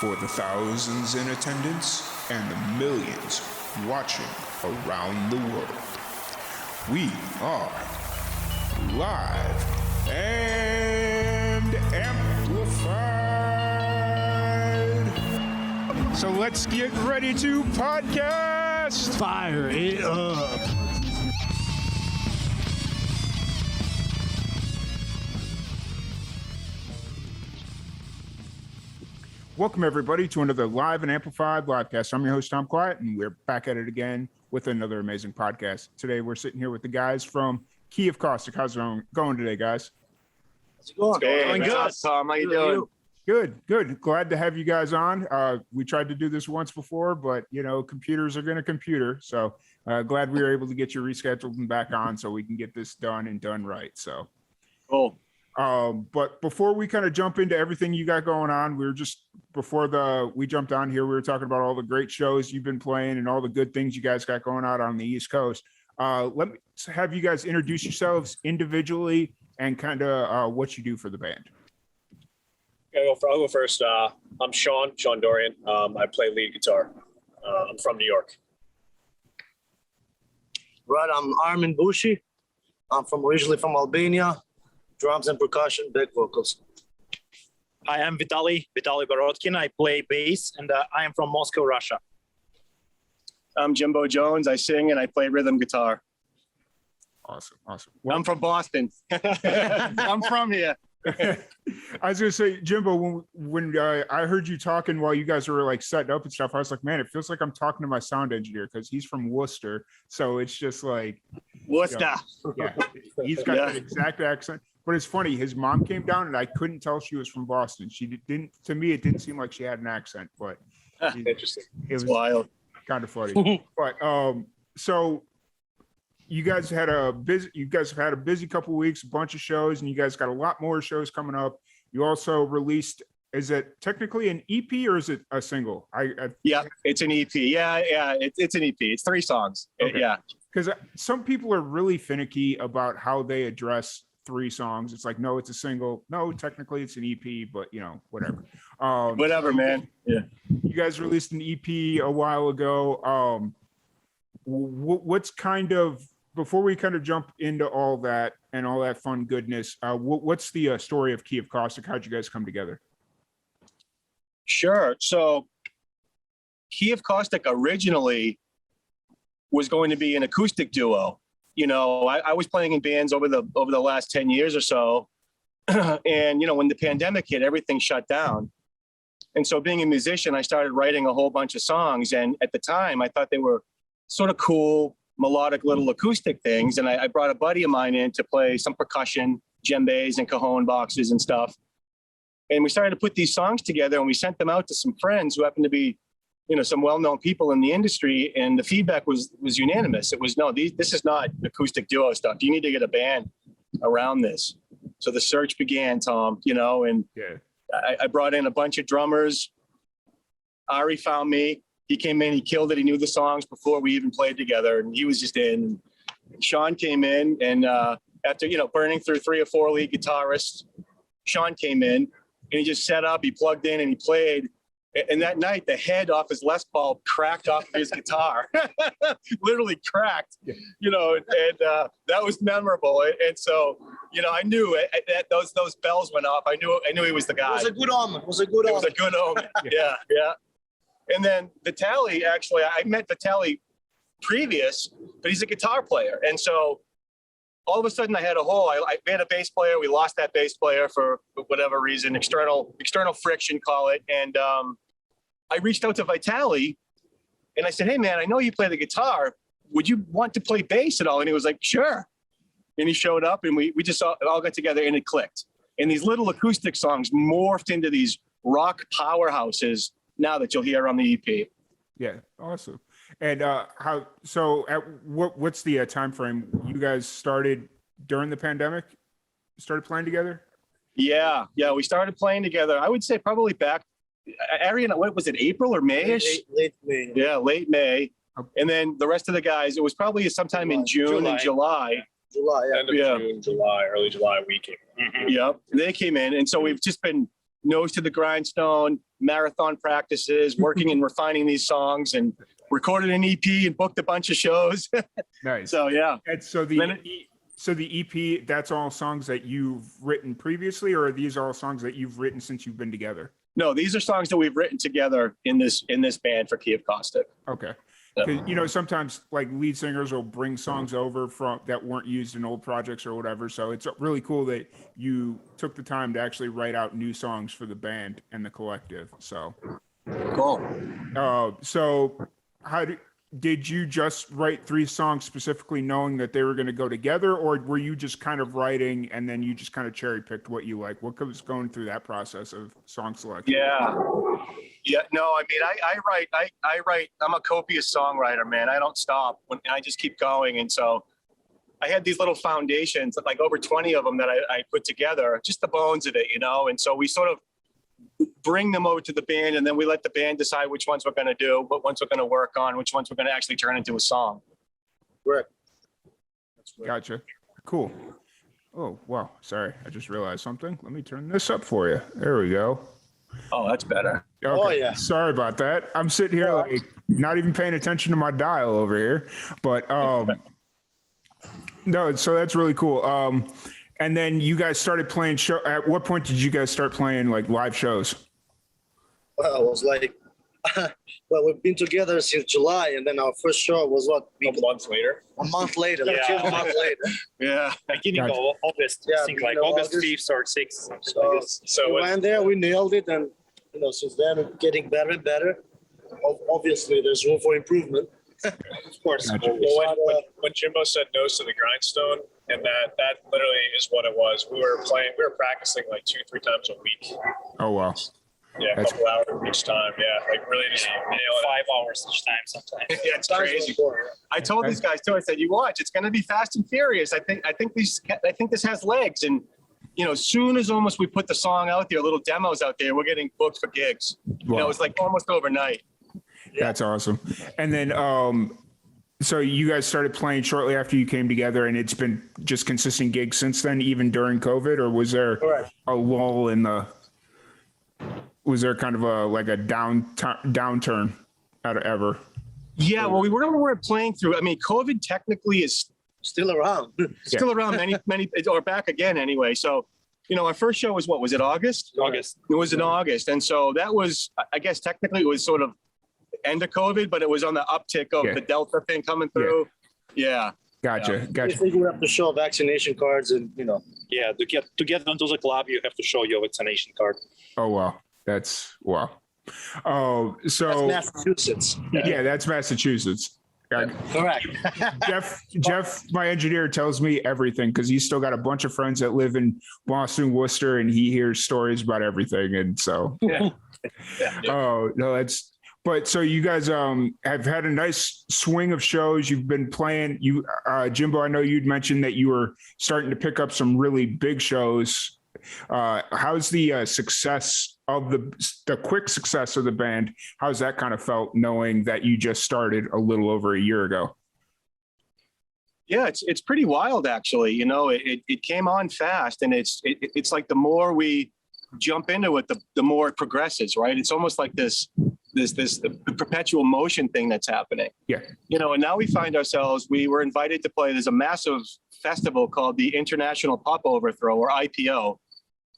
For the thousands in attendance and the millions watching around the world, we are live and amplified. So let's get ready to podcast. Fire it up. Welcome, everybody, to another Live and Amplified Livecast. I'm your host, Tom Quiet, and we're back at it again with another amazing podcast. Today, we're sitting here with the guys from Key of Caustic. How's it going today, guys? How's it going? Hey, Good. good. Tom, how you doing? Good. Glad to have you guys on. We tried to do this once before, but, you know, computers are going to computer. So glad we were able to get you rescheduled and back on so we can get this done and done right. So Cool. But before we kind of jump into everything you got going on, we jumped on here, we were talking about all the great shows you've been playing and all the good things you guys got going on the East Coast. Let me have you guys introduce yourselves individually and kind of what you do for the band. I'll go first. I'm Sean Dorian. I play lead guitar. I'm from New York. Right, I'm Armin Bushi. I'm originally from Albania. Drums and percussion, back vocals. I am Vitaly Borodkin. I play bass, and I am from Moscow, Russia. I'm Jimbo Jones. I sing and I play rhythm guitar. Awesome. I'm from Boston. I'm from here. I was gonna say, Jimbo, when I heard you talking while you guys were like setting up and stuff, I was like, man, it feels like I'm talking to my sound engineer because he's from Worcester. So it's just like Worcester. Yeah, he's got that exact accent. But it's funny, his mom came down and I couldn't tell she was from Boston. She didn't, to me, it didn't seem like she had an accent, but Interesting. it was Wild. kind of funny. But so you guys have had a busy couple of weeks, a bunch of shows, and you guys got a lot more shows coming up. You also released, is it technically an EP or is it a single? Yeah, it's an EP. Yeah, it's an EP. It's 3 songs. Okay. Yeah. Because some people are really finicky about how they address 3 songs. It's like, no, it's a single. No, technically it's an EP, but you know, whatever. Whatever, man. Yeah. You guys released an EP a while ago. What's kind of, before we kind of jump into all that and all that fun goodness, what's the story of Key of Caustic? How'd you guys come together? Sure. So Key of Caustic originally was going to be an acoustic duo. You know, I was playing in bands over the last 10 years or so. And, you know, when the pandemic hit, everything shut down. And so being a musician, I started writing a whole bunch of songs. And at the time, I thought they were sort of cool, melodic little acoustic things. And I brought a buddy of mine in to play some percussion, djembes and cajon boxes and stuff. And we started to put these songs together and we sent them out to some friends who happened to be, you know, some well-known people in the industry, and the feedback was unanimous. It was, no, this is not acoustic duo stuff. You need to get a band around this. So the search began, Tom, you know, and Yeah. I brought in a bunch of drummers. Ari found me. He came in, he killed it. He knew the songs before we even played together, and he was just in. Sean came in, and after, you know, burning through 3 or 4 lead guitarists, Sean came in and he just set up, he plugged in and he played. And that night, the head off his Les Paul cracked off of his guitar, literally cracked, you know, and that was memorable. And so, you know, I knew that those bells went off. I knew he was the guy. It was a good omen. It was a good omen. Yeah. And then Vitaly, actually, I met Vitaly previous, but he's a guitar player. And so all of a sudden I had a hole. We had a bass player. We lost that bass player for whatever reason, external friction, call it. And I reached out to Vitaly and I said, hey man, I know you play the guitar. Would you want to play bass at all? And he was like, sure. And he showed up and we just all got together and it clicked. And these little acoustic songs morphed into these rock powerhouses now that you'll hear on the EP. Yeah. Awesome. And what's the time frame? You guys started during the pandemic, started playing together? Yeah, we started playing together. I would say probably back, Arian, what was it, April or May-ish? Late May. Yeah, late May. And then the rest of the guys, it was probably sometime in June and July. July, End of June, July, early July, we came. Yep, they came in. And so we've just been nose to the grindstone, marathon practices, working and refining these songs, and recorded an EP and booked a bunch of shows. Nice. So yeah, And so the EP, that's all songs that you've written previously, or are these all songs that you've written since you've been together? no, these are songs that we've written together in this band for Key of Caustic. Okay. Yeah. 'Cause, you know, sometimes like lead singers will bring songs over from that weren't used in old projects or whatever. So it's really cool that you took the time to actually write out new songs for the band and the collective. So, Cool. so did you just write 3 songs specifically knowing that they were going to go together, or were you just kind of writing and then you just kind of cherry picked what you like? What was going through that process of song selection? Yeah. No, I mean, I write, I'm a copious songwriter, man. I don't stop I just keep going. And so I had these little foundations, like over 20 of them that I put together, just the bones of it, you know? And so we sort of bring them over to the band, and then we let the band decide which ones we're going to do, what ones we're going to work on, which ones we're going to actually turn into a song. Right. Gotcha. Cool. Oh, wow. Sorry. I just realized something. Let me turn this up for you. There we go. Oh, that's better. Okay. Oh, yeah. Sorry about that. I'm sitting here like not even paying attention to my dial over here, but no, so that's really cool. And then you guys started playing show. At what point did you guys start playing like live shows? Well, I was like, well, we've been together since July, and then our first show was what? A month later. A month later. Yeah. Actually, a month later. Yeah. Beginning Gotcha. of August, Yeah, I think like beginning of August August. 5th or 6th, something So, like this. So we when, went there, we nailed it, and you know, since then it's getting better and better. Obviously, there's room for improvement. of course, Gotcha. when Jimbo said nose to the grindstone, and that literally is what it was. We were practicing like 2-3 times a week. Oh, wow. Yeah, a That's- couple hours each time. Yeah, like really just nail it. 5 hours each time sometimes. Yeah, it's crazy. I told these guys too. I said, "You watch, it's going to be Fast and Furious. I think this has legs." And you know, as soon as almost we put the song out there, little demos out there, we're getting booked for gigs. You know, Wow. it's like almost overnight. That's awesome. And then, so you guys started playing shortly after you came together, and it's been just consistent gigs since then, even during COVID, or was there Correct. a lull in the? Was there kind of a downturn out of ever? Yeah, well, we weren't playing through. I mean, COVID technically is Still around. still around many or back again anyway. So, you know, our first show was what? Was it August? August. It was in August, and so that was, I guess, technically it was sort of end of COVID, but it was on the uptick of Yeah. the Delta thing coming through. Yeah. Gotcha. I Gotcha. think we have to show vaccination cards, and you know, Yeah, to get into the club, you have to show your vaccination card. Oh, wow. That's wow. Oh, that's so Massachusetts. yeah, that's Massachusetts. Correct. Jeff, my engineer, tells me everything because he's still got a bunch of friends that live in Boston, Worcester, and he hears stories about everything. And so, oh no, that's. But so you guys have had a nice swing of shows. You've been playing. Jimbo, I know you'd mentioned that you were starting to pick up some really big shows. How's the success of the quick success of the band? How's that kind of felt knowing that you just started a little over a year ago? Yeah, it's pretty wild actually. You know, it came on fast, and it's like the more we jump into it, the more it progresses, right? It's almost like this perpetual motion thing that's happening. Yeah. You know, and now we find ourselves, we were invited to play. There's a massive festival called the International Pop Overthrow, or IPO,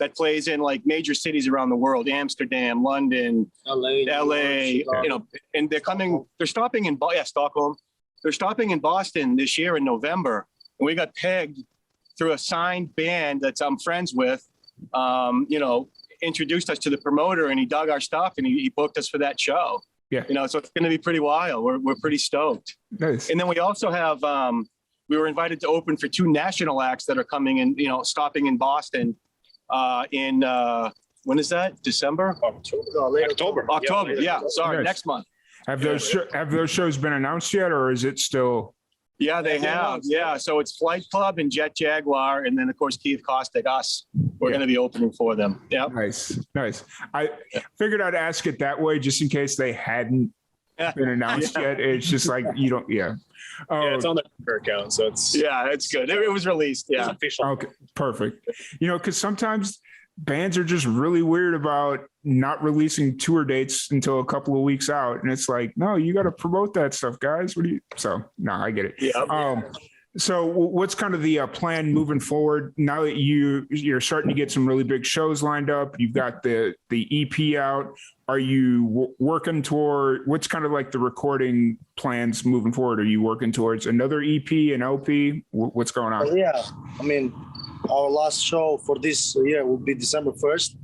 that plays in like major cities around the world: Amsterdam, London, LA, you know, and they're stopping in Stockholm. They're stopping in Boston this year in November. And we got pegged through a signed band that I'm friends with, you know, introduced us to the promoter, and he dug our stuff, and he booked us for that show. Yeah. You know, so it's going to be pretty wild. We're pretty stoked. Nice. And then we also have, we were invited to open for 2 national acts that are coming in, you know, stopping in Boston in, when is that? December? October. October. Yeah. Sorry. Nice. Next month. Have those shows been announced yet, or is it still? Yeah, they have. Yeah. So it's Flight Club and Jet Jaguar. And then of course, Key of Caustic, us, we're going to be opening for them. Yeah. Nice. I figured I'd ask it that way just in case they hadn't been announced yet. It's just like you don't. Yeah. Oh, Yeah, it's on the Twitter account, so it's Yeah, it's good. It was released. It's Yeah. official. okay. Perfect. You know, because sometimes bands are just really weird about not releasing tour dates until a couple of weeks out. And it's like, no, you got to promote that stuff, guys. What do you, so no, I get it. Yeah. So what's kind of the plan moving forward now that you're starting to get some really big shows lined up? You've got the EP out. Are you working toward, what's kind of like the recording plans moving forward? Are you working towards another EP, an LP? What's going on? Yeah, I mean, our last show for this year will be December 1st.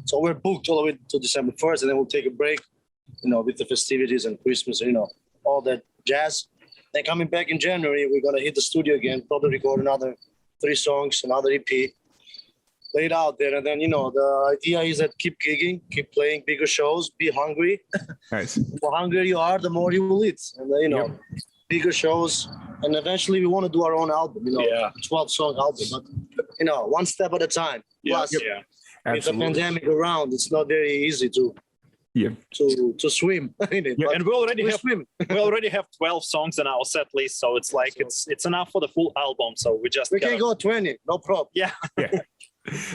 So we're booked all the way to December 1st, and then we'll take a break, with the festivities and Christmas, all that jazz. Then coming back in January, we're going to hit the studio again, probably record another 3 songs, another EP, lay it out there. And then, the idea is that keep gigging, keep playing bigger shows, be hungry. Nice. The more hungrier you are, the more you will eat. And then, bigger shows. And eventually we want to do our own album, 12-song album. But, one step at a time. Yeah. Plus, Yeah. with the Absolutely. pandemic around, it's not very easy to swim in it. Yeah, But And we already swim. have 12 songs in our set list, so it's like it's enough for the full album. So we just We can go 20, no problem.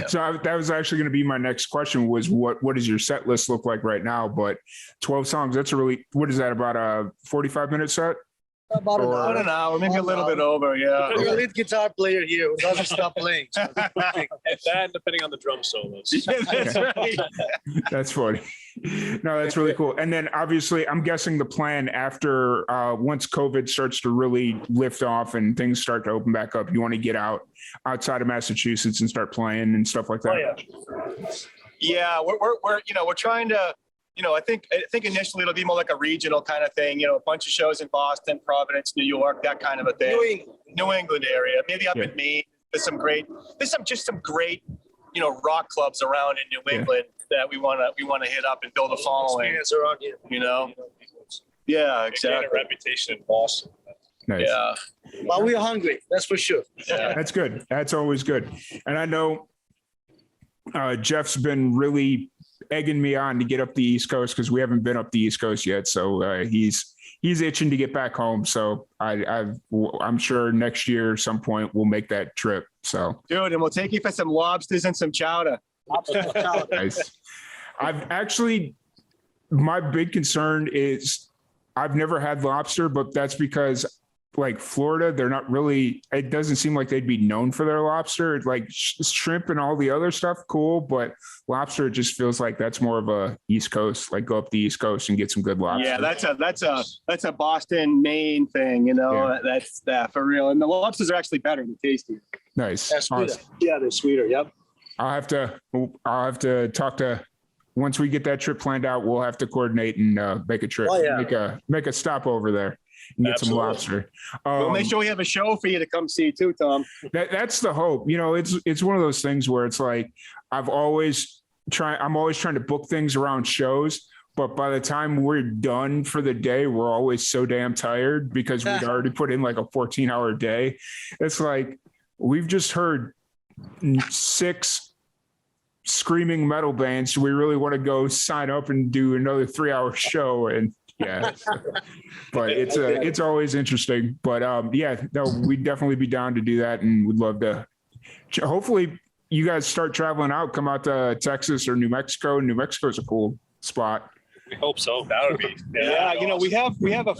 So that was actually going to be my next question was what does your set list look like right now? But 12 songs, that's what is that, about a 45-minute set? About an Or- hour. I don't know, maybe a little bit over. Yeah. We're a lead guitar player here who doesn't stop playing. So And that, depending on the drum solos. That's right. That's funny. No, that's really cool. And then obviously I'm guessing the plan after once COVID starts to really lift off and things start to open back up, you want to get outside of Massachusetts and start playing and stuff like that. Yeah, we're trying to, I think initially it'll be more like a regional kind of thing, a bunch of shows in Boston, Providence, New York, that kind of a thing. New England area, maybe up in Maine. There's some great, rock clubs around in New England that we want to hit up and build a following. experience around here. Yeah, They gained a exactly. reputation in Boston. Nice. Yeah. But we're hungry, that's for sure. Yeah. That's good. That's always good. And I know Jeff's been really egging me on to get up the East Coast because we haven't been up the East Coast yet. So he's itching to get back home. So I'm sure next year at some point we'll make that trip. So Dude, and we'll take you for some lobsters and some chowder. nice. My big concern is I've never had lobster, but that's because like Florida, they're not really, it doesn't seem like they'd be known for their lobster. Like shrimp and all the other stuff, cool. But lobster, it just feels like that's more of a East Coast, like go up the East Coast and get some good lobster. Yeah, that's a Boston, Maine thing, that's that for real. And the lobsters are actually better and tastier. Nice. That's good. Awesome. Yeah, they're sweeter. Yep. I'll have to talk to, once we get that trip planned out, we'll have to coordinate and make a trip, Oh, yeah. make a stop over there and get some Absolutely. lobster. We'll make sure we have a show for you to come see too, Tom. That's the hope. It's one of those things where it's like I'm always trying to book things around shows, but by the time we're done for the day, we're always so damn tired because we'd already put in like a 14-hour day. It's like we've just heard 6 screaming metal bands. Do we really want to go sign up and do another 3-hour show? And yeah, but it's always interesting. But we'd definitely be down to do that, and we'd love to. Hopefully, you guys start traveling out, come out to Texas or New Mexico. New Mexico's a cool spot. We hope so. That would be. Yeah, we have a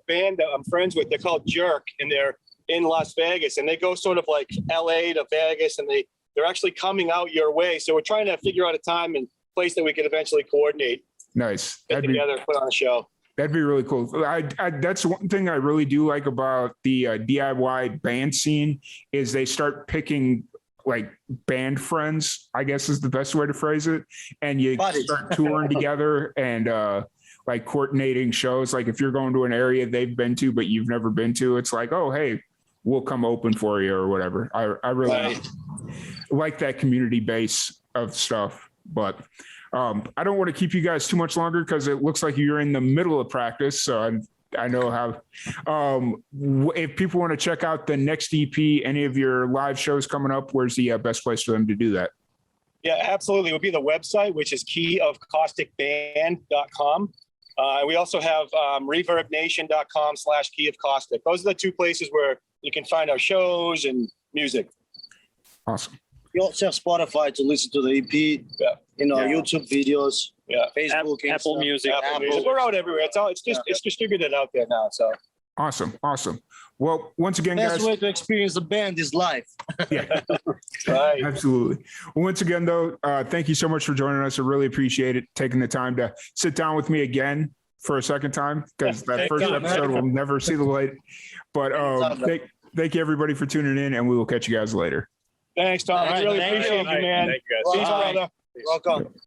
band that I'm friends with. They're called Jerk, and they're in Las Vegas, and they go sort of like LA to Vegas, and they're actually coming out your way. So we're trying to figure out a time and place that we could eventually coordinate, Nice. get together, put on a show. That'd be really cool. That's one thing I really do like about the DIY band scene is they start picking like band friends, I guess is the best way to phrase it. And you Buddies. start touring together and like coordinating shows. Like if you're going to an area they've been to, but you've never been to, it's like, oh, hey, we'll come open for you or whatever. I really like that community base of stuff, but I don't want to keep you guys too much longer because it looks like you're in the middle of practice. So I know how, if people want to check out the next EP, any of your live shows coming up, where's the best place for them to do that? Yeah, absolutely. It would be the website, which is keyofcausticband.com. We also have reverbnation.com/keyofcaustic. Those are the 2 places where you can find our shows and music. Awesome. You also have Spotify to listen to the EP. Yeah. You know, Yeah. YouTube videos. Yeah. Facebook, Apple Insta. Music. Apple Music. We're out everywhere. It's distributed out there now. So Awesome. Well, once again, Best guys, way to experience the band is live. yeah, right. absolutely. Once again, though, thank you so much for joining us. I really appreciate it, taking the time to sit down with me again for a second time, because that thank first you, episode will never see the light. But thank you everybody for tuning in, and we will catch you guys later. Thanks, Tom. I really Thank appreciate you. you, man. Thank you guys. Peace, Bye. brother. Welcome.